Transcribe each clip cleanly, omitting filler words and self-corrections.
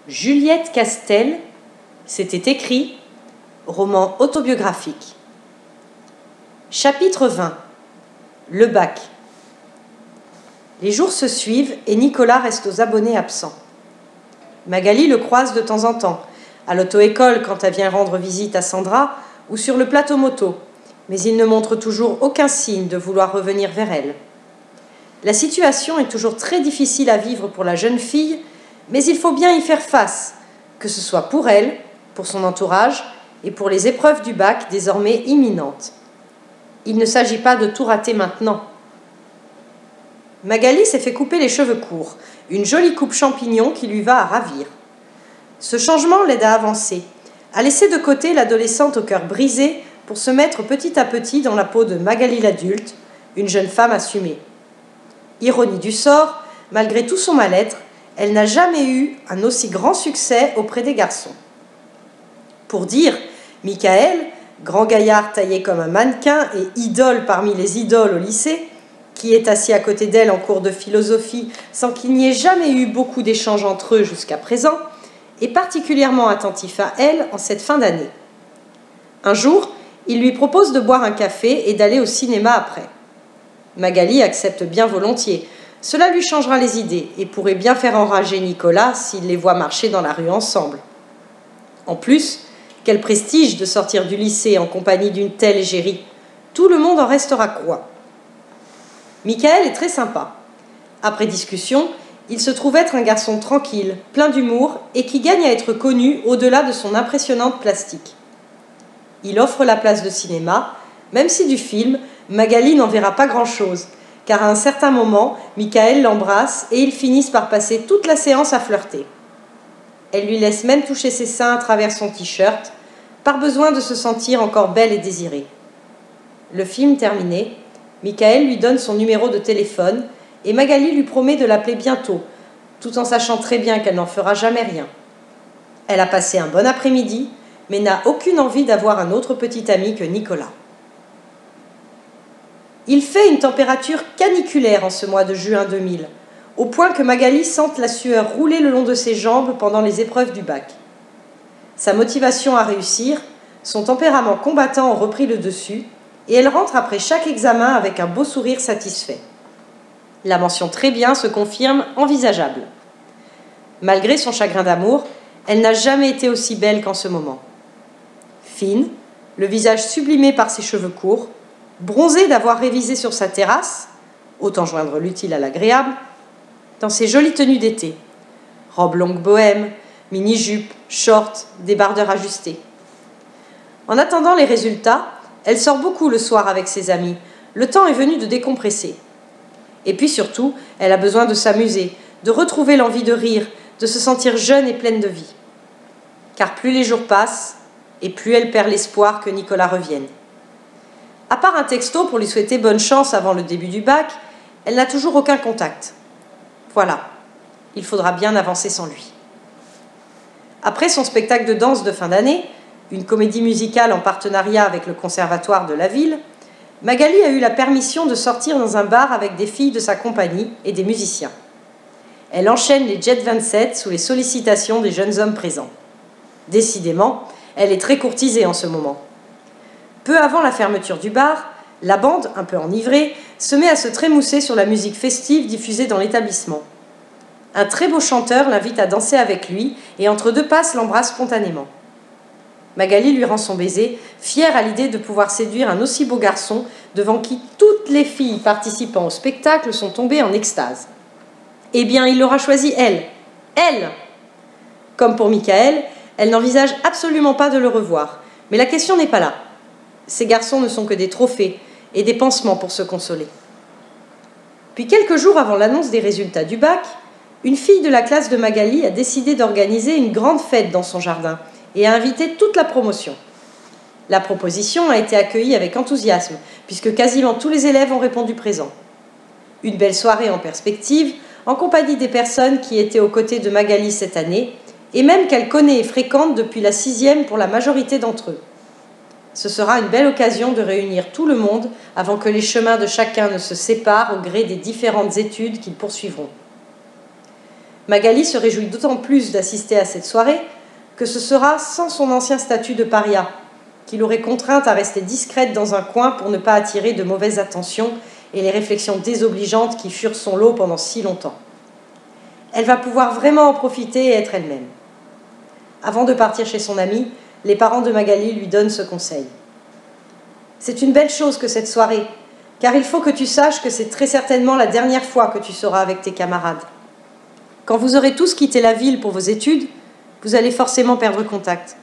Juliette Castel, c'était écrit, roman autobiographique. Chapitre 20. Le bac. Les jours se suivent et Nicolas reste aux abonnés absents. Magali le croise de temps en temps, à l'auto-école quand elle vient rendre visite à Sandra ou sur le plateau moto, mais il ne montre toujours aucun signe de vouloir revenir vers elle. La situation est toujours très difficile à vivre pour la jeune fille, mais il faut bien y faire face, que ce soit pour elle, pour son entourage et pour les épreuves du bac désormais imminentes. Il ne s'agit pas de tout rater maintenant. Magali s'est fait couper les cheveux courts, une jolie coupe champignon qui lui va à ravir. Ce changement l'aide à avancer, à laisser de côté l'adolescente au cœur brisé pour se mettre petit à petit dans la peau de Magali l'adulte, une jeune femme assumée. Ironie du sort, malgré tout son mal-être, elle n'a jamais eu un aussi grand succès auprès des garçons. Pour dire, Michael, grand gaillard taillé comme un mannequin et idole parmi les idoles au lycée, qui est assis à côté d'elle en cours de philosophie sans qu'il n'y ait jamais eu beaucoup d'échanges entre eux jusqu'à présent, est particulièrement attentif à elle en cette fin d'année. Un jour, il lui propose de boire un café et d'aller au cinéma après. Magali accepte bien volontiers. Cela lui changera les idées et pourrait bien faire enrager Nicolas s'il les voit marcher dans la rue ensemble. En plus, quel prestige de sortir du lycée en compagnie d'une telle égérie. Tout le monde en restera quoi. Michael est très sympa. Après discussion, il se trouve être un garçon tranquille, plein d'humour et qui gagne à être connu au-delà de son impressionnante plastique. Il offre la place de cinéma, même si du film, Magali n'en verra pas grand-chose, car à un certain moment, Michael l'embrasse et ils finissent par passer toute la séance à flirter. Elle lui laisse même toucher ses seins à travers son t-shirt, par besoin de se sentir encore belle et désirée. Le film terminé, Michael lui donne son numéro de téléphone et Magali lui promet de l'appeler bientôt, tout en sachant très bien qu'elle n'en fera jamais rien. Elle a passé un bon après-midi, mais n'a aucune envie d'avoir un autre petit ami que Nicolas. Il fait une température caniculaire en ce mois de juin 2000, au point que Magali sente la sueur rouler le long de ses jambes pendant les épreuves du bac. Sa motivation à réussir, son tempérament combattant ont repris le dessus, et elle rentre après chaque examen avec un beau sourire satisfait. La mention très bien se confirme envisageable. Malgré son chagrin d'amour, elle n'a jamais été aussi belle qu'en ce moment. Fine, le visage sublimé par ses cheveux courts, bronzée d'avoir révisé sur sa terrasse, autant joindre l'utile à l'agréable, dans ses jolies tenues d'été, robe longue bohème, mini-jupe, short, débardeur ajusté. En attendant les résultats, elle sort beaucoup le soir avec ses amis. Le temps est venu de décompresser. Et puis surtout, elle a besoin de s'amuser, de retrouver l'envie de rire, de se sentir jeune et pleine de vie. Car plus les jours passent, et plus elle perd l'espoir que Nicolas revienne. À part un texto pour lui souhaiter bonne chance avant le début du bac, elle n'a toujours aucun contact. Voilà, il faudra bien avancer sans lui. Après son spectacle de danse de fin d'année, une comédie musicale en partenariat avec le conservatoire de la ville, Magali a eu la permission de sortir dans un bar avec des filles de sa compagnie et des musiciens. Elle enchaîne les Jet 27 sous les sollicitations des jeunes hommes présents. Décidément, elle est très courtisée en ce moment. Peu avant la fermeture du bar, la bande, un peu enivrée, se met à se trémousser sur la musique festive diffusée dans l'établissement. Un très beau chanteur l'invite à danser avec lui et entre deux passes l'embrasse spontanément. Magali lui rend son baiser, fière à l'idée de pouvoir séduire un aussi beau garçon devant qui toutes les filles participant au spectacle sont tombées en extase. Eh bien, il l'aura choisi elle. Elle! Comme pour Michael, elle n'envisage absolument pas de le revoir. Mais la question n'est pas là. Ces garçons ne sont que des trophées et des pansements pour se consoler. Puis quelques jours avant l'annonce des résultats du bac, une fille de la classe de Magali a décidé d'organiser une grande fête dans son jardin et a invité toute la promotion. La proposition a été accueillie avec enthousiasme, puisque quasiment tous les élèves ont répondu présent. Une belle soirée en perspective, en compagnie des personnes qui étaient aux côtés de Magali cette année, et même qu'elle connaît et fréquente depuis la 6e pour la majorité d'entre eux. Ce sera une belle occasion de réunir tout le monde avant que les chemins de chacun ne se séparent au gré des différentes études qu'ils poursuivront. Magali se réjouit d'autant plus d'assister à cette soirée que ce sera sans son ancien statut de paria, qui l'aurait contrainte à rester discrète dans un coin pour ne pas attirer de mauvaises attentions et les réflexions désobligeantes qui furent son lot pendant si longtemps. Elle va pouvoir vraiment en profiter et être elle-même. Avant de partir chez son amie, les parents de Magali lui donnent ce conseil. C'est une belle chose que cette soirée, car il faut que tu saches que c'est très certainement la dernière fois que tu seras avec tes camarades. Quand vous aurez tous quitté la ville pour vos études, vous allez forcément perdre contact.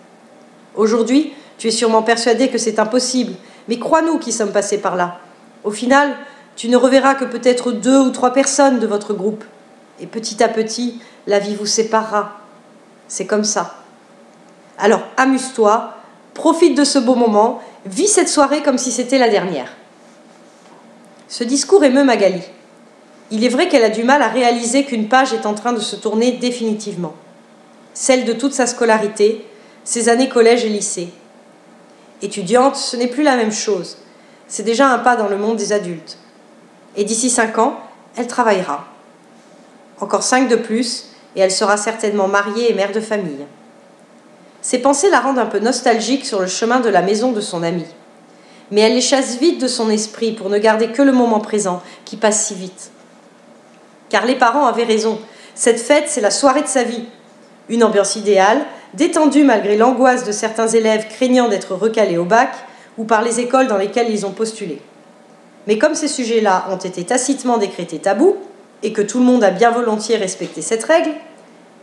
Aujourd'hui, tu es sûrement persuadé que c'est impossible, mais crois-nous qui sommes passés par là. Au final, tu ne reverras que peut-être 2 ou 3 personnes de votre groupe. Et petit à petit, la vie vous séparera. C'est comme ça. Alors amuse-toi, profite de ce beau moment, vis cette soirée comme si c'était la dernière. Ce discours émeut Magali. Il est vrai qu'elle a du mal à réaliser qu'une page est en train de se tourner définitivement. Celle de toute sa scolarité, ses années collège et lycée. Étudiante, ce n'est plus la même chose. C'est déjà un pas dans le monde des adultes. Et d'ici 5 ans, elle travaillera. Encore 5 de plus, et elle sera certainement mariée et mère de famille. Ces pensées la rendent un peu nostalgique sur le chemin de la maison de son amie. Mais elle les chasse vite de son esprit pour ne garder que le moment présent, qui passe si vite. Car les parents avaient raison, cette fête, c'est la soirée de sa vie. Une ambiance idéale, détendue malgré l'angoisse de certains élèves craignant d'être recalés au bac, ou par les écoles dans lesquelles ils ont postulé. Mais comme ces sujets-là ont été tacitement décrétés tabous, et que tout le monde a bien volontiers respecté cette règle,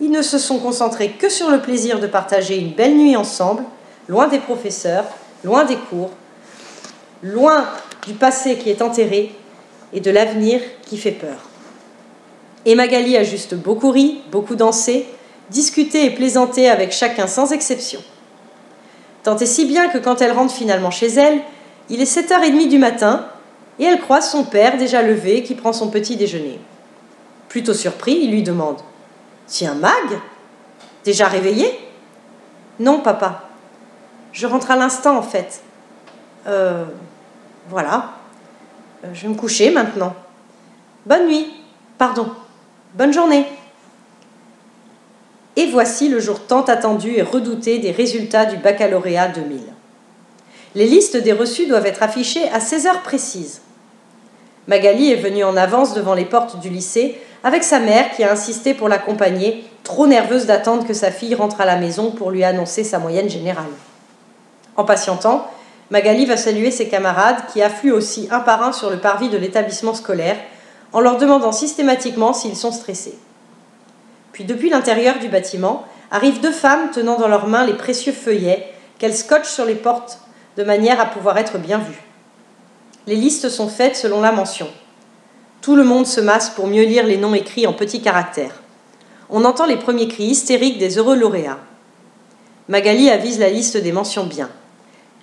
ils ne se sont concentrés que sur le plaisir de partager une belle nuit ensemble, loin des professeurs, loin des cours, loin du passé qui est enterré et de l'avenir qui fait peur. Et Magali a juste beaucoup ri, beaucoup dansé, discuté et plaisanté avec chacun sans exception. Tant et si bien que quand elle rentre finalement chez elle, il est 7h30 du matin et elle croise son père déjà levé qui prend son petit déjeuner. Plutôt surpris, il lui demande « Tiens, Mag, déjà réveillée ?»« Non, papa. Je rentre à l'instant, en fait. Voilà. Je vais me coucher maintenant. Bonne nuit. Pardon. Bonne journée. » Et voici le jour tant attendu et redouté des résultats du baccalauréat 2000. Les listes des reçus doivent être affichées à 16h précises. Magali est venue en avance devant les portes du lycée avec sa mère qui a insisté pour l'accompagner, trop nerveuse d'attendre que sa fille rentre à la maison pour lui annoncer sa moyenne générale. En patientant, Magali va saluer ses camarades qui affluent aussi un par un sur le parvis de l'établissement scolaire en leur demandant systématiquement s'ils sont stressés. Puis depuis l'intérieur du bâtiment, arrivent 2 femmes tenant dans leurs mains les précieux feuillets qu'elles scotchent sur les portes de manière à pouvoir être bien vues. Les listes sont faites selon la mention. Tout le monde se masse pour mieux lire les noms écrits en petits caractères. On entend les premiers cris hystériques des heureux lauréats. Magali avise la liste des mentions bien.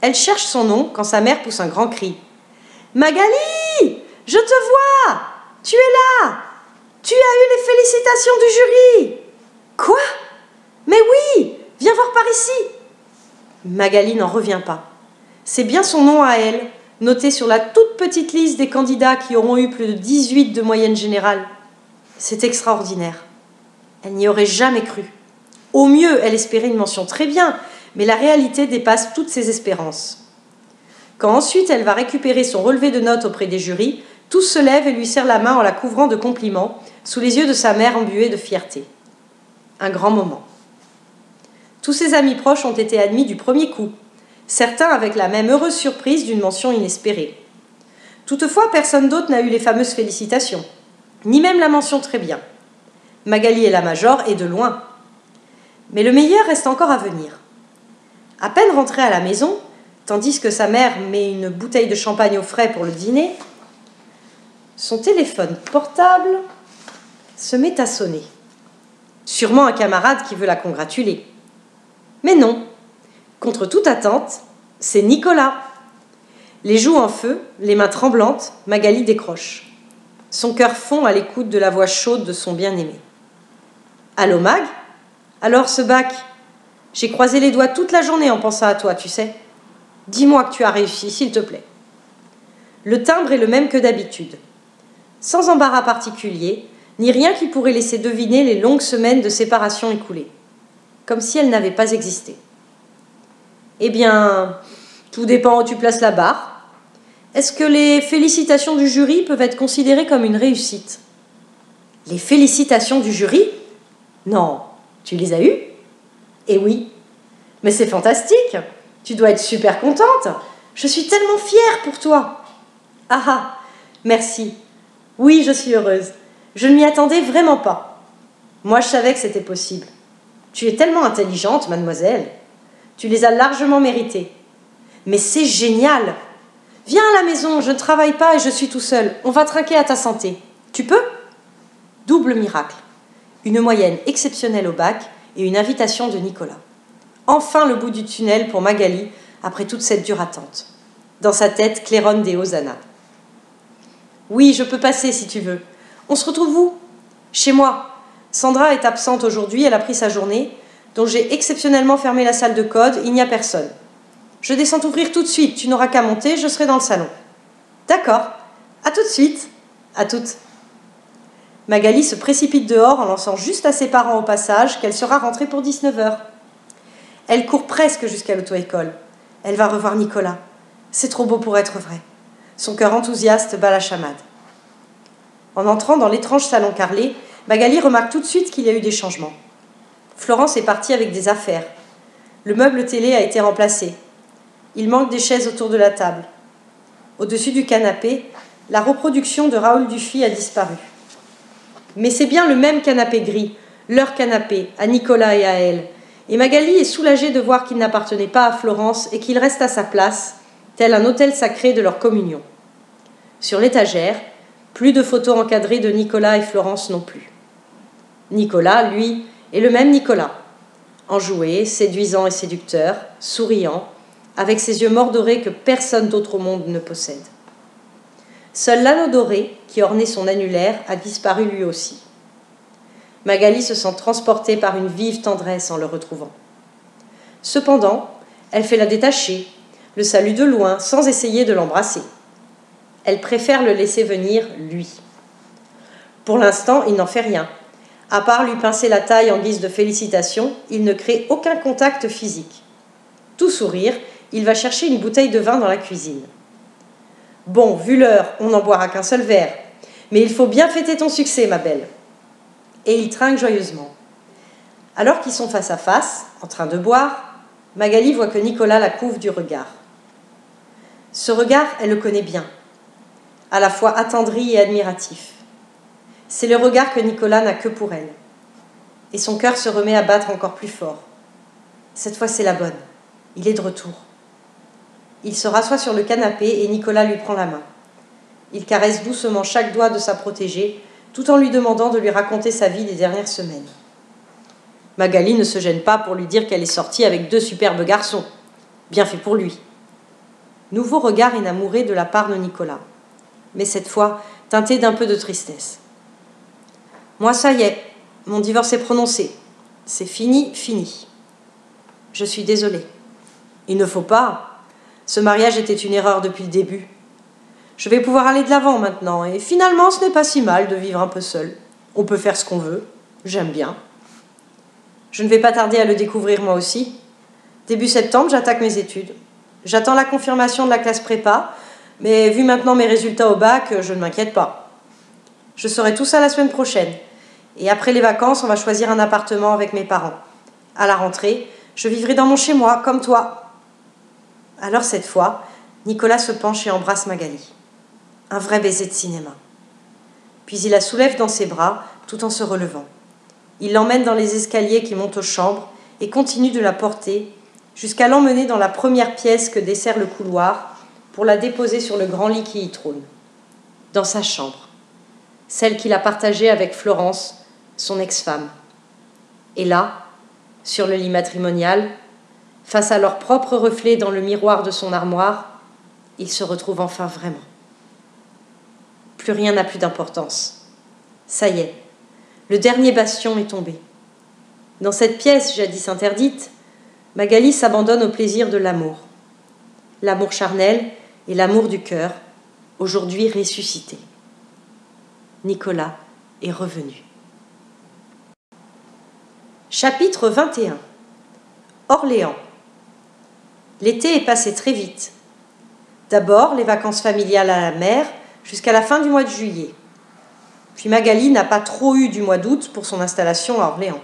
Elle cherche son nom quand sa mère pousse un grand cri. « Magali, je te vois! Tu es là! Tu as eu les félicitations du jury !»« Quoi? Mais oui! Viens voir par ici !» Magali n'en revient pas. C'est bien son nom à elle, noté sur la toute petite liste des candidats qui auront eu plus de 18 de moyenne générale. C'est extraordinaire. Elle n'y aurait jamais cru. Au mieux, elle espérait une mention très bien, mais la réalité dépasse toutes ses espérances. Quand ensuite elle va récupérer son relevé de notes auprès des jurys, tous se lèvent et lui serrent la main en la couvrant de compliments, sous les yeux de sa mère embuée de fierté. Un grand moment. Tous ses amis proches ont été admis du premier coup, certains avec la même heureuse surprise d'une mention inespérée. Toutefois, personne d'autre n'a eu les fameuses félicitations, ni même la mention très bien. Magali est la major et de loin. Mais le meilleur reste encore à venir. À peine rentrée à la maison, tandis que sa mère met une bouteille de champagne au frais pour le dîner, son téléphone portable se met à sonner. Sûrement un camarade qui veut la congratuler. Mais non, contre toute attente, c'est Nicolas. Les joues en feu, les mains tremblantes, Magali décroche. Son cœur fond à l'écoute de la voix chaude de son bien-aimé. « Allô, Mag ? Alors, ce bac ? J'ai croisé les doigts toute la journée en pensant à toi, tu sais. Dis-moi que tu as réussi, s'il te plaît. » Le timbre est le même que d'habitude. Sans embarras particulier, ni rien qui pourrait laisser deviner les longues semaines de séparation écoulées, comme si elles n'avaient pas existé. Eh bien, tout dépend où tu places la barre. Est-ce que les félicitations du jury peuvent être considérées comme une réussite? Les félicitations du jury? Non, tu les as eues? Eh oui, mais c'est fantastique. Tu dois être super contente. Je suis tellement fière pour toi. Ah ah, merci. Oui, je suis heureuse. Je ne m'y attendais vraiment pas. Moi, je savais que c'était possible. Tu es tellement intelligente, mademoiselle. Tu les as largement méritées. Mais c'est génial. Viens à la maison, je ne travaille pas et je suis tout seul. On va trinquer à ta santé. Tu peux? Double miracle. Une moyenne exceptionnelle au bac et une invitation de Nicolas. Enfin le bout du tunnel pour Magali après toute cette dure attente. Dans sa tête claironne des hosannas. Oui, je peux passer si tu veux. On se retrouve où? Chez moi. Sandra est absente aujourd'hui, elle a pris sa journée, donc j'ai exceptionnellement fermé la salle de code, il n'y a personne. Je descends t'ouvrir tout de suite, tu n'auras qu'à monter, je serai dans le salon. D'accord, à tout de suite. À toutes. Magali se précipite dehors en lançant juste à ses parents au passage qu'elle sera rentrée pour 19h. Elle court presque jusqu'à l'auto-école. Elle va revoir Nicolas. C'est trop beau pour être vrai. Son cœur enthousiaste bat la chamade. En entrant dans l'étrange salon carrelé, Magali remarque tout de suite qu'il y a eu des changements. Florence est partie avec des affaires. Le meuble télé a été remplacé. Il manque des chaises autour de la table. Au-dessus du canapé, la reproduction de Raoul Dufy a disparu. Mais c'est bien le même canapé gris, leur canapé, à Nicolas et à elle. Et Magali est soulagée de voir qu'il n'appartenait pas à Florence et qu'il reste à sa place, tel un autel sacré de leur communion. Sur l'étagère, plus de photos encadrées de Nicolas et Florence non plus. Nicolas, lui, est le même Nicolas. Enjoué, séduisant et séducteur, souriant, avec ses yeux mordorés que personne d'autre au monde ne possède. Seul l'anneau doré, qui ornait son annulaire, a disparu lui aussi. Magali se sent transportée par une vive tendresse en le retrouvant. Cependant, elle fait la détacher, le salue de loin, sans essayer de l'embrasser. Elle préfère le laisser venir, lui. Pour l'instant, il n'en fait rien. À part lui pincer la taille en guise de félicitations, il ne crée aucun contact physique. Tout sourire, il va chercher une bouteille de vin dans la cuisine. Bon, vu l'heure, on n'en boira qu'un seul verre. Mais il faut bien fêter ton succès, ma belle. Et il trinque joyeusement. Alors qu'ils sont face à face, en train de boire, Magali voit que Nicolas la couvre du regard. Ce regard, elle le connaît bien, à la fois attendri et admiratif. C'est le regard que Nicolas n'a que pour elle. Et son cœur se remet à battre encore plus fort. Cette fois, c'est la bonne. Il est de retour. Il se rassoit sur le canapé et Nicolas lui prend la main. Il caresse doucement chaque doigt de sa protégée, tout en lui demandant de lui raconter sa vie des dernières semaines. Magali ne se gêne pas pour lui dire qu'elle est sortie avec 2 superbes garçons. Bien fait pour lui. Nouveau regard inamouré de la part de Nicolas, mais cette fois teinté d'un peu de tristesse. Moi, ça y est, mon divorce est prononcé. C'est fini, fini. Je suis désolée. Il ne faut pas. Ce mariage était une erreur depuis le début. Je vais pouvoir aller de l'avant maintenant, et finalement, ce n'est pas si mal de vivre un peu seul. On peut faire ce qu'on veut. J'aime bien. Je ne vais pas tarder à le découvrir moi aussi. Début septembre, j'attaque mes études. J'attends la confirmation de la classe prépa, mais vu maintenant mes résultats au bac, je ne m'inquiète pas. Je saurai tout ça la semaine prochaine. Et après les vacances, on va choisir un appartement avec mes parents. À la rentrée, je vivrai dans mon chez-moi, comme toi. Alors cette fois, Nicolas se penche et embrasse Magali. Un vrai baiser de cinéma. Puis il la soulève dans ses bras, tout en se relevant. Il l'emmène dans les escaliers qui montent aux chambres et continue de la porter jusqu'à l'emmener dans la première pièce que dessert le couloir pour la déposer sur le grand lit qui y trône. Dans sa chambre. Celle qu'il a partagée avec Florence, son ex-femme. Et là, sur le lit matrimonial, face à leur propre reflet dans le miroir de son armoire, ils se retrouvent enfin vraiment. Plus rien n'a plus d'importance. Ça y est, le dernier bastion est tombé. Dans cette pièce jadis interdite, Magali s'abandonne au plaisir de l'amour. L'amour charnel et l'amour du cœur, aujourd'hui ressuscité. Nicolas est revenu. Chapitre 21. Orléans. L'été est passé très vite. D'abord, les vacances familiales à la mer, jusqu'à la fin du mois de juillet. Puis Magali n'a pas trop eu du mois d'août pour son installation à Orléans.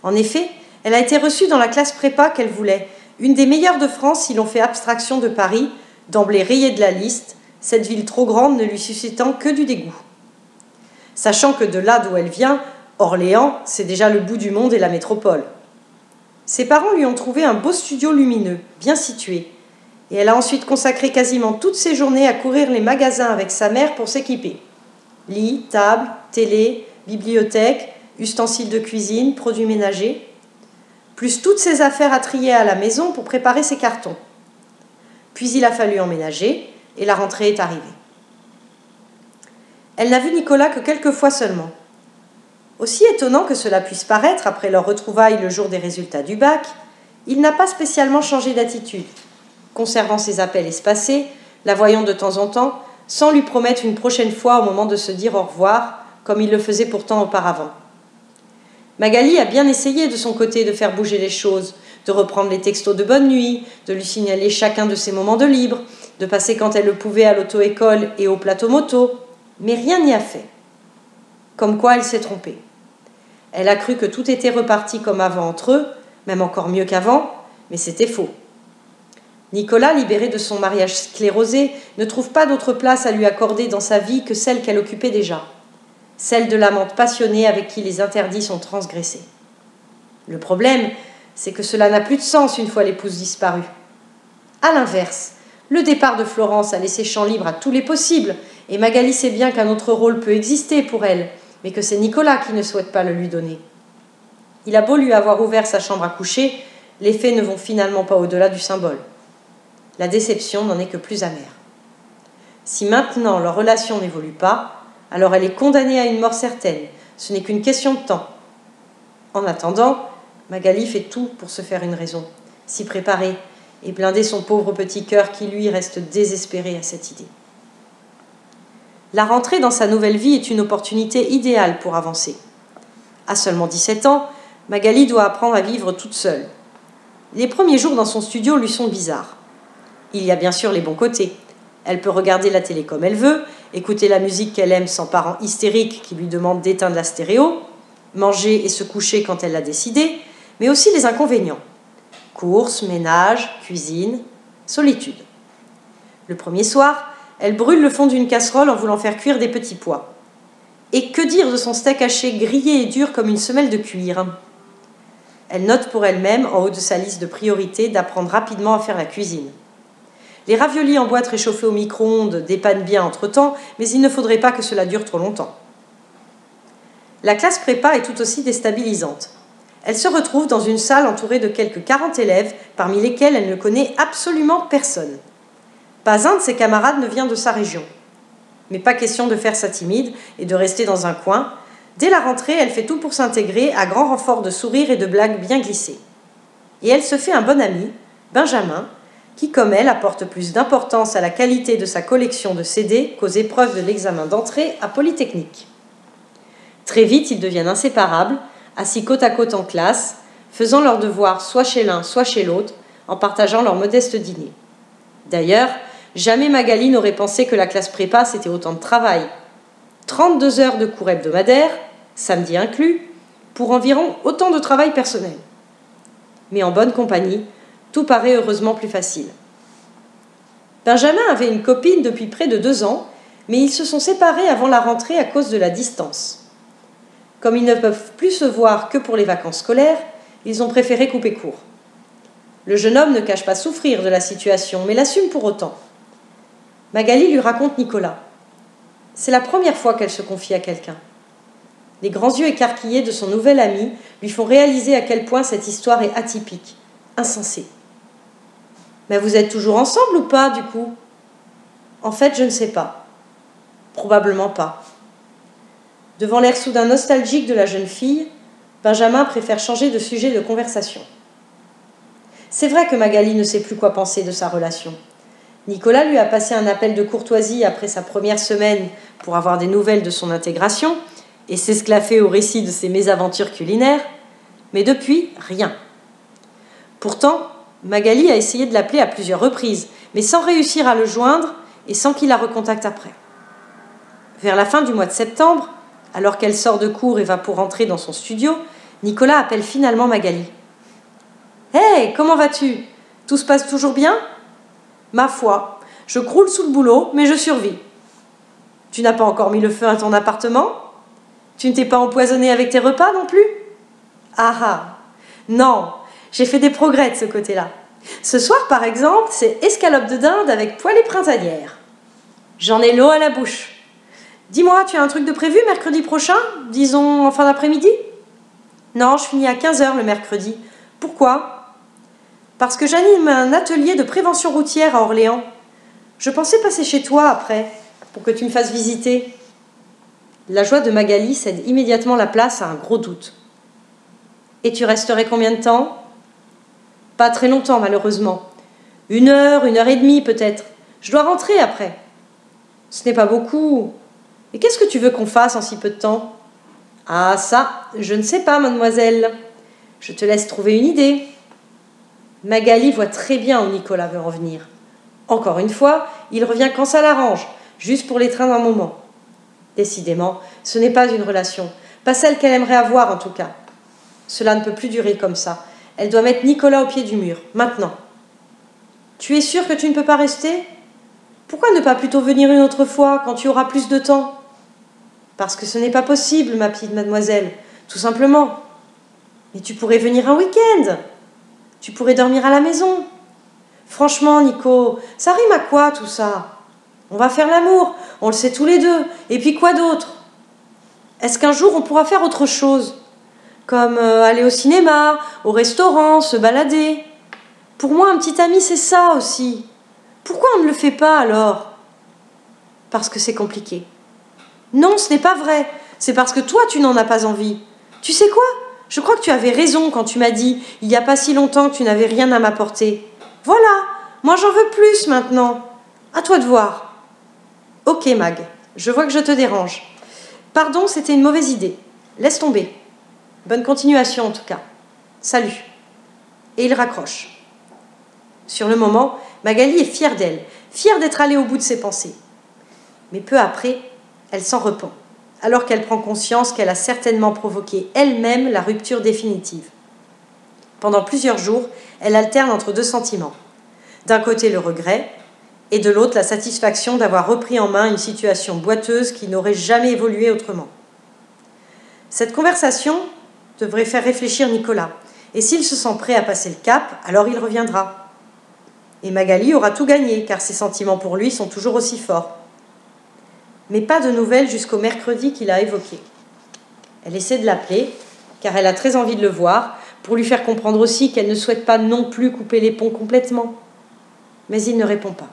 En effet, elle a été reçue dans la classe prépa qu'elle voulait, une des meilleures de France si l'on fait abstraction de Paris, d'emblée rayée de la liste, cette ville trop grande ne lui suscitant que du dégoût. Sachant que de là d'où elle vient, Orléans, c'est déjà le bout du monde et la métropole. Ses parents lui ont trouvé un beau studio lumineux, bien situé, et elle a ensuite consacré quasiment toutes ses journées à courir les magasins avec sa mère pour s'équiper. Lit, table, télé, bibliothèque, ustensiles de cuisine, produits ménagers, plus toutes ses affaires à trier à la maison pour préparer ses cartons. Puis il a fallu emménager, et la rentrée est arrivée. Elle n'a vu Nicolas que quelques fois seulement. Aussi étonnant que cela puisse paraître après leur retrouvaille le jour des résultats du bac, il n'a pas spécialement changé d'attitude, conservant ses appels espacés, la voyant de temps en temps, sans lui promettre une prochaine fois au moment de se dire au revoir, comme il le faisait pourtant auparavant. Magali a bien essayé de son côté de faire bouger les choses, de reprendre les textos de bonne nuit, de lui signaler chacun de ses moments de libre, de passer quand elle le pouvait à l'auto-école et au plateau moto, mais rien n'y a fait. Comme quoi elle s'est trompée. Elle a cru que tout était reparti comme avant entre eux, même encore mieux qu'avant, mais c'était faux. Nicolas, libéré de son mariage sclérosé, ne trouve pas d'autre place à lui accorder dans sa vie que celle qu'elle occupait déjà, celle de l'amante passionnée avec qui les interdits sont transgressés. Le problème, c'est que cela n'a plus de sens une fois l'épouse disparue. À l'inverse, le départ de Florence a laissé champ libre à tous les possibles, et Magali sait bien qu'un autre rôle peut exister pour elle, mais que c'est Nicolas qui ne souhaite pas le lui donner. Il a beau lui avoir ouvert sa chambre à coucher, les faits ne vont finalement pas au-delà du symbole. La déception n'en est que plus amère. Si maintenant leur relation n'évolue pas, alors elle est condamnée à une mort certaine, ce n'est qu'une question de temps. En attendant, Magali fait tout pour se faire une raison, s'y préparer et blinder son pauvre petit cœur qui lui reste désespéré à cette idée. La rentrée dans sa nouvelle vie est une opportunité idéale pour avancer. À seulement 17 ans, Magali doit apprendre à vivre toute seule. Les premiers jours dans son studio lui sont bizarres. Il y a bien sûr les bons côtés. Elle peut regarder la télé comme elle veut, écouter la musique qu'elle aime sans parents hystériques qui lui demandent d'éteindre la stéréo, manger et se coucher quand elle l'a décidé, mais aussi les inconvénients. Courses, ménage, cuisine, solitude. Le premier soir, elle brûle le fond d'une casserole en voulant faire cuire des petits pois. Et que dire de son steak haché grillé et dur comme une semelle de cuir? Elle note pour elle-même, en haut de sa liste de priorités, d'apprendre rapidement à faire la cuisine. Les raviolis en boîte réchauffés au micro-ondes dépannent bien entre-temps, mais il ne faudrait pas que cela dure trop longtemps. La classe prépa est tout aussi déstabilisante. Elle se retrouve dans une salle entourée de quelques 40 élèves, parmi lesquels elle ne connaît absolument personne. Pas un de ses camarades ne vient de sa région. Mais pas question de faire sa timide et de rester dans un coin. Dès la rentrée, elle fait tout pour s'intégrer à grand renfort de sourires et de blagues bien glissées. Et elle se fait un bon ami, Benjamin, qui, comme elle, apporte plus d'importance à la qualité de sa collection de CD qu'aux épreuves de l'examen d'entrée à Polytechnique. Très vite, ils deviennent inséparables, assis côte à côte en classe, faisant leurs devoirs soit chez l'un, soit chez l'autre, en partageant leur modeste dîner. D'ailleurs, jamais Magali n'aurait pensé que la classe prépa, c'était autant de travail. 32 heures de cours hebdomadaires, samedi inclus, pour environ autant de travail personnel. Mais en bonne compagnie, tout paraît heureusement plus facile. Benjamin avait une copine depuis près de 2 ans, mais ils se sont séparés avant la rentrée à cause de la distance. Comme ils ne peuvent plus se voir que pour les vacances scolaires, ils ont préféré couper court. Le jeune homme ne cache pas souffrir de la situation, mais l'assume pour autant. Magali lui raconte Nicolas. C'est la première fois qu'elle se confie à quelqu'un. Les grands yeux écarquillés de son nouvel ami lui font réaliser à quel point cette histoire est atypique, insensée. « Mais vous êtes toujours ensemble ou pas, du coup ?»« En fait, je ne sais pas. Probablement pas. » Devant l'air soudain nostalgique de la jeune fille, Benjamin préfère changer de sujet de conversation. C'est vrai que Magali ne sait plus quoi penser de sa relation. Nicolas lui a passé un appel de courtoisie après sa première semaine pour avoir des nouvelles de son intégration et s'esclaffer au récit de ses mésaventures culinaires, mais depuis, rien. Pourtant, Magali a essayé de l'appeler à plusieurs reprises, mais sans réussir à le joindre et sans qu'il la recontacte après. Vers la fin du mois de septembre, alors qu'elle sort de cours et va pour rentrer dans son studio, Nicolas appelle finalement Magali. « Hey, comment vas-tu? Tout se passe toujours bien ?»« Ma foi, je croule sous le boulot, mais je survis. »« Tu n'as pas encore mis le feu à ton appartement? Tu ne t'es pas empoisonné avec tes repas non plus? »« Ah ah, non, j'ai fait des progrès de ce côté-là. Ce soir, par exemple, c'est escalope de dinde avec poêlée printanière. J'en ai l'eau à la bouche. Dis-moi, tu as un truc de prévu mercredi prochain? Disons en fin d'après-midi? » ?»« Non, je finis à 15h le mercredi. Pourquoi? » ?»« Parce que j'anime un atelier de prévention routière à Orléans. Je pensais passer chez toi après, pour que tu me fasses visiter. » La joie de Magali cède immédiatement la place à un gros doute. « Et tu resterais combien de temps? » ?»« Pas très longtemps, malheureusement. 1 heure, 1h30 peut-être. Je dois rentrer après. »« Ce n'est pas beaucoup. Et qu'est-ce que tu veux qu'on fasse en si peu de temps? » ?»« Ah ça, je ne sais pas, mademoiselle. Je te laisse trouver une idée. » Magali voit très bien où Nicolas veut en venir. Encore une fois, il revient quand ça l'arrange, juste pour l'étreindre un moment. Décidément, ce n'est pas une relation, pas celle qu'elle aimerait avoir en tout cas. Cela ne peut plus durer comme ça. Elle doit mettre Nicolas au pied du mur, maintenant. « Tu es sûre que tu ne peux pas rester? Pourquoi ne pas plutôt venir une autre fois, quand tu auras plus de temps? » ?»« Parce que ce n'est pas possible, ma petite mademoiselle, tout simplement. »« Mais tu pourrais venir un week-end. Tu pourrais dormir à la maison. » »« Franchement, Nico, ça rime à quoi tout ça? On va faire l'amour, on le sait tous les deux. Et puis quoi d'autre? Est-ce qu'un jour on pourra faire autre chose? Comme aller au cinéma, au restaurant, se balader. Pour moi, un petit ami, c'est ça aussi. Pourquoi on ne le fait pas alors? Parce que c'est compliqué. Non, ce n'est pas vrai. C'est parce que toi, tu n'en as pas envie. Tu sais quoi? Je crois que tu avais raison quand tu m'as dit, il n'y a pas si longtemps que tu n'avais rien à m'apporter. Voilà, moi j'en veux plus maintenant. À toi de voir. Ok Mag, je vois que je te dérange. Pardon, c'était une mauvaise idée. Laisse tomber. Bonne continuation en tout cas. Salut. Et il raccroche. Sur le moment, Magali est fière d'elle, fière d'être allée au bout de ses pensées. Mais peu après, elle s'en repent, alors qu'elle prend conscience qu'elle a certainement provoqué elle-même la rupture définitive. Pendant plusieurs jours, elle alterne entre 2 sentiments. D'un côté le regret, et de l'autre la satisfaction d'avoir repris en main une situation boiteuse qui n'aurait jamais évolué autrement. Cette conversation devrait faire réfléchir Nicolas, et s'il se sent prêt à passer le cap, alors il reviendra. Et Magali aura tout gagné, car ses sentiments pour lui sont toujours aussi forts. Mais pas de nouvelles jusqu'au mercredi qu'il a évoqué. Elle essaie de l'appeler, car elle a très envie de le voir, pour lui faire comprendre aussi qu'elle ne souhaite pas non plus couper les ponts complètement. Mais il ne répond pas.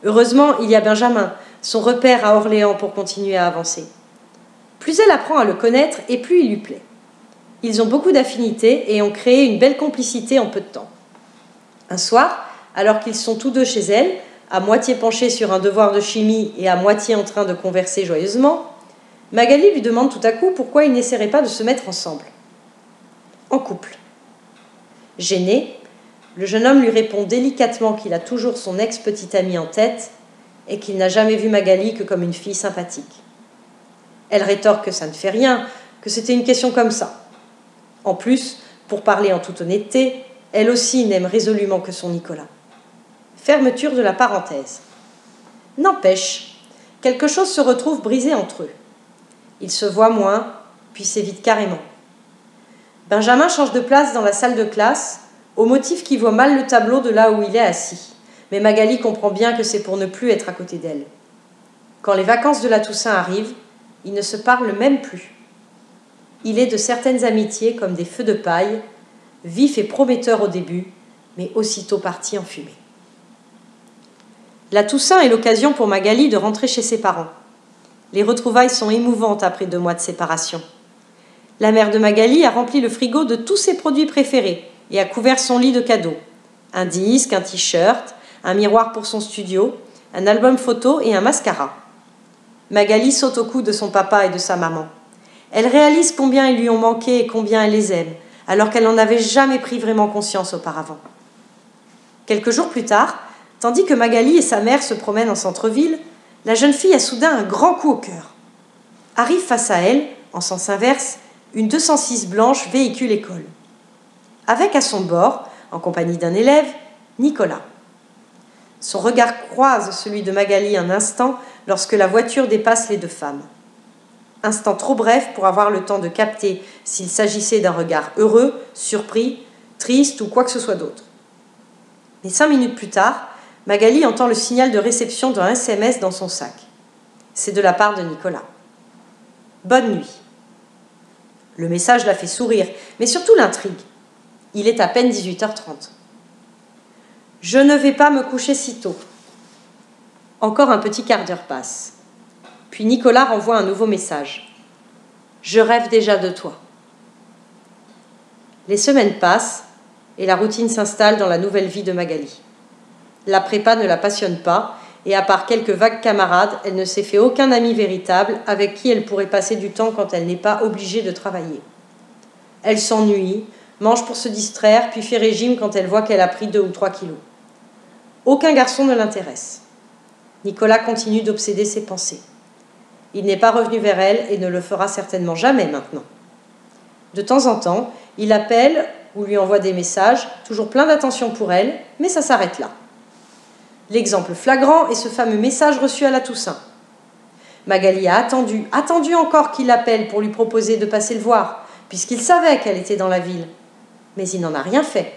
Heureusement, il y a Benjamin, son repère à Orléans, pour continuer à avancer. Plus elle apprend à le connaître, et plus il lui plaît. Ils ont beaucoup d'affinités et ont créé une belle complicité en peu de temps. Un soir, alors qu'ils sont tous deux chez elle, à moitié penchés sur un devoir de chimie et à moitié en train de converser joyeusement, Magali lui demande tout à coup pourquoi ils n'essaieraient pas de se mettre ensemble. En couple. Gêné, le jeune homme lui répond délicatement qu'il a toujours son ex-petite amie en tête et qu'il n'a jamais vu Magali que comme une fille sympathique. Elle rétorque que ça ne fait rien, que c'était une question comme ça. En plus, pour parler en toute honnêteté, elle aussi n'aime résolument que son Nicolas. Fermeture de la parenthèse. N'empêche, quelque chose se retrouve brisé entre eux. Ils se voient moins, puis s'évitent carrément. Benjamin change de place dans la salle de classe, au motif qu'il voit mal le tableau de là où il est assis. Mais Magali comprend bien que c'est pour ne plus être à côté d'elle. Quand les vacances de la Toussaint arrivent, ils ne se parlent même plus. Il est de certaines amitiés comme des feux de paille, vifs et prometteurs au début, mais aussitôt partis en fumée. La Toussaint est l'occasion pour Magali de rentrer chez ses parents. Les retrouvailles sont émouvantes après 2 mois de séparation. La mère de Magali a rempli le frigo de tous ses produits préférés et a couvert son lit de cadeaux. Un disque, un t-shirt, un miroir pour son studio, un album photo et un mascara. Magali saute au cou de son papa et de sa maman. Elle réalise combien ils lui ont manqué et combien elle les aime, alors qu'elle n'en avait jamais pris vraiment conscience auparavant. Quelques jours plus tard, tandis que Magali et sa mère se promènent en centre-ville, la jeune fille a soudain un grand coup au cœur. Arrive face à elle, en sens inverse, une 206 blanche véhicule école. Avec à son bord, en compagnie d'un élève, Nicolas. Son regard croise celui de Magali un instant lorsque la voiture dépasse les deux femmes. Instant trop bref pour avoir le temps de capter s'il s'agissait d'un regard heureux, surpris, triste ou quoi que ce soit d'autre. Mais 5 minutes plus tard, Magali entend le signal de réception d'un SMS dans son sac. C'est de la part de Nicolas. Bonne nuit. Le message la fait sourire, mais surtout l'intrigue. Il est à peine 18h30. Je ne vais pas me coucher si tôt. Encore un petit quart d'heure passe. Puis Nicolas renvoie un nouveau message. Je rêve déjà de toi. Les semaines passent et la routine s'installe dans la nouvelle vie de Magali. La prépa ne la passionne pas et à part quelques vagues camarades, elle ne s'est fait aucun ami véritable avec qui elle pourrait passer du temps quand elle n'est pas obligée de travailler. Elle s'ennuie, mange pour se distraire, puis fait régime quand elle voit qu'elle a pris 2 ou 3 kilos. Aucun garçon ne l'intéresse. Nicolas continue d'obséder ses pensées. Il n'est pas revenu vers elle et ne le fera certainement jamais maintenant. De temps en temps, il appelle ou lui envoie des messages, toujours plein d'attention pour elle, mais ça s'arrête là. L'exemple flagrant est ce fameux message reçu à la Toussaint. Magali a attendu encore qu'il l'appelle pour lui proposer de passer le voir, puisqu'il savait qu'elle était dans la ville. Mais il n'en a rien fait.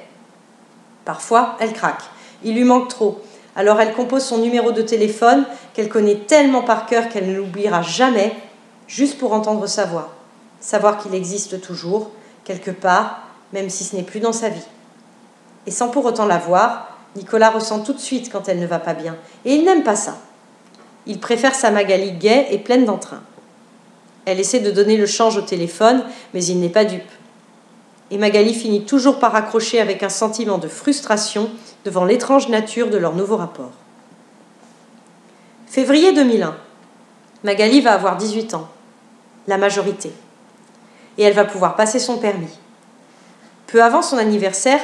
Parfois, elle craque. Il lui manque trop. Alors elle compose son numéro de téléphone qu'elle connaît tellement par cœur qu'elle ne l'oubliera jamais, juste pour entendre sa voix. Savoir qu'il existe toujours, quelque part, même si ce n'est plus dans sa vie. Et sans pour autant la voir, Nicolas ressent tout de suite quand elle ne va pas bien. Et il n'aime pas ça. Il préfère sa Magali gaie et pleine d'entrain. Elle essaie de donner le change au téléphone, mais il n'est pas dupe. Et Magali finit toujours par accrocher avec un sentiment de frustration devant l'étrange nature de leur nouveau rapport. Février 2001. Magali va avoir 18 ans, la majorité. Et elle va pouvoir passer son permis. Peu avant son anniversaire,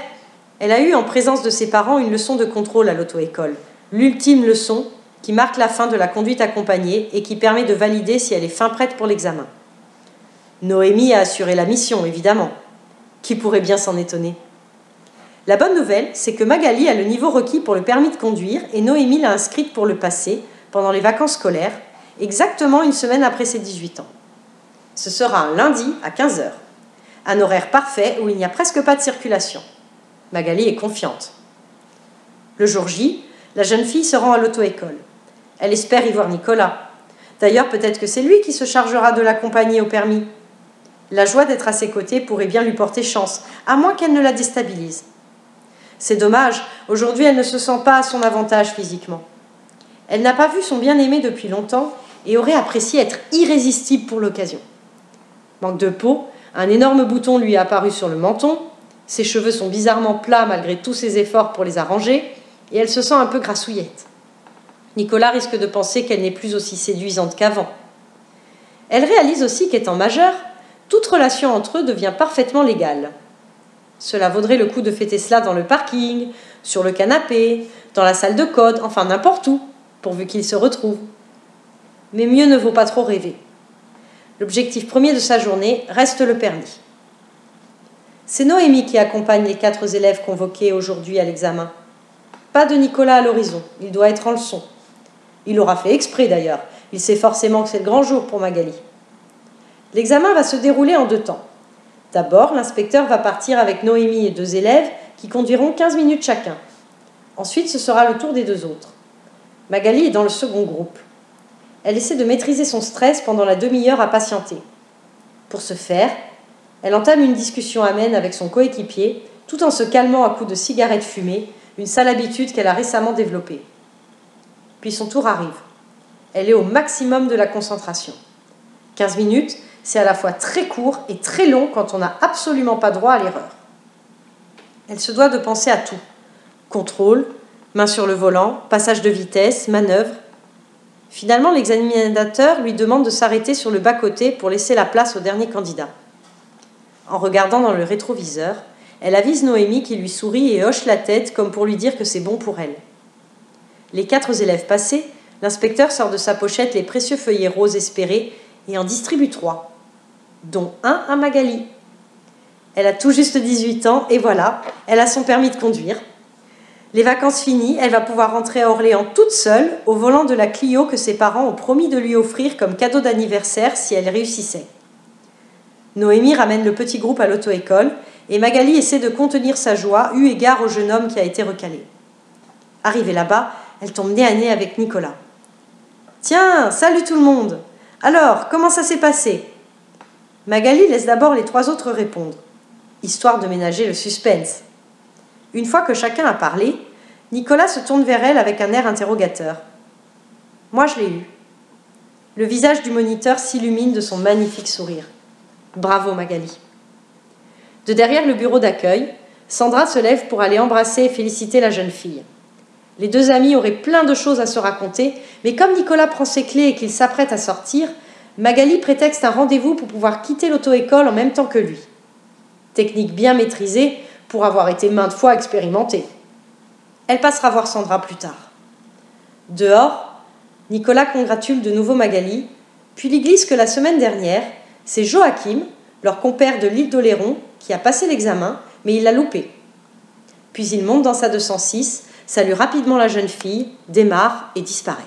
elle a eu en présence de ses parents une leçon de contrôle à l'auto-école, l'ultime leçon qui marque la fin de la conduite accompagnée et qui permet de valider si elle est fin prête pour l'examen. Noémie a assuré la mission, évidemment. Qui pourrait bien s'en étonner? La bonne nouvelle, c'est que Magali a le niveau requis pour le permis de conduire et Noémie l'a inscrite pour le passer pendant les vacances scolaires, exactement une semaine après ses 18 ans. Ce sera un lundi à 15h, un horaire parfait où il n'y a presque pas de circulation. Magali est confiante. Le jour J, la jeune fille se rend à l'auto-école. Elle espère y voir Nicolas. D'ailleurs, peut-être que c'est lui qui se chargera de l'accompagner au permis. La joie d'être à ses côtés pourrait bien lui porter chance, à moins qu'elle ne la déstabilise. C'est dommage, aujourd'hui elle ne se sent pas à son avantage physiquement. Elle n'a pas vu son bien-aimé depuis longtemps et aurait apprécié être irrésistible pour l'occasion. Manque de peau, un énorme bouton lui est apparu sur le menton, ses cheveux sont bizarrement plats malgré tous ses efforts pour les arranger, et elle se sent un peu grassouillette. Nicolas risque de penser qu'elle n'est plus aussi séduisante qu'avant. Elle réalise aussi qu'étant majeure, toute relation entre eux devient parfaitement légale. Cela vaudrait le coup de fêter cela dans le parking, sur le canapé, dans la salle de code, enfin n'importe où, pourvu qu'ils se retrouvent. Mais mieux ne vaut pas trop rêver. L'objectif premier de sa journée reste le permis. C'est Noémie qui accompagne les 4 élèves convoqués aujourd'hui à l'examen. Pas de Nicolas à l'horizon, il doit être en leçon. Il aura fait exprès d'ailleurs, il sait forcément que c'est le grand jour pour Magali. L'examen va se dérouler en 2 temps. D'abord, l'inspecteur va partir avec Noémie et 2 élèves qui conduiront 15 minutes chacun. Ensuite, ce sera le tour des 2 autres. Magali est dans le second groupe. Elle essaie de maîtriser son stress pendant la demi-heure à patienter. Pour ce faire, elle entame une discussion amène avec son coéquipier, tout en se calmant à coups de cigarettes fumées, une sale habitude qu'elle a récemment développée. Puis son tour arrive. Elle est au maximum de la concentration. 15 minutes, c'est à la fois très court et très long quand on n'a absolument pas droit à l'erreur. Elle se doit de penser à tout. Contrôle, main sur le volant, passage de vitesse, manœuvre. Finalement, l'examinateur lui demande de s'arrêter sur le bas-côté pour laisser la place au dernier candidat. En regardant dans le rétroviseur, elle avise Noémie qui lui sourit et hoche la tête comme pour lui dire que c'est bon pour elle. Les 4 élèves passés, l'inspecteur sort de sa pochette les précieux feuillets roses espérés et en distribue 3, dont un à Magali. Elle a tout juste 18 ans et voilà, elle a son permis de conduire. Les vacances finies, elle va pouvoir rentrer à Orléans toute seule au volant de la Clio que ses parents ont promis de lui offrir comme cadeau d'anniversaire si elle réussissait. Noémie ramène le petit groupe à l'auto-école et Magali essaie de contenir sa joie eu égard au jeune homme qui a été recalé. Arrivée là-bas, elle tombe nez à nez avec Nicolas. « Tiens, salut tout le monde! Alors, comment ça s'est passé ?» Magali laisse d'abord les 3 autres répondre, histoire de ménager le suspense. Une fois que chacun a parlé, Nicolas se tourne vers elle avec un air interrogateur. « Moi, je l'ai eu. » Le visage du moniteur s'illumine de son magnifique sourire. « Bravo, Magali. » De derrière le bureau d'accueil, Sandra se lève pour aller embrasser et féliciter la jeune fille. Les 2 amis auraient plein de choses à se raconter, mais comme Nicolas prend ses clés et qu'il s'apprête à sortir, Magali prétexte un rendez-vous pour pouvoir quitter l'auto-école en même temps que lui. Technique bien maîtrisée pour avoir été maintes fois expérimentée. Elle passera voir Sandra plus tard. Dehors, Nicolas congratule de nouveau Magali, puis lui glisse que la semaine dernière, c'est Joachim, leur compère de l'île d'Oléron, qui a passé l'examen, mais il l'a loupé. Puis il monte dans sa 206, salue rapidement la jeune fille, démarre et disparaît.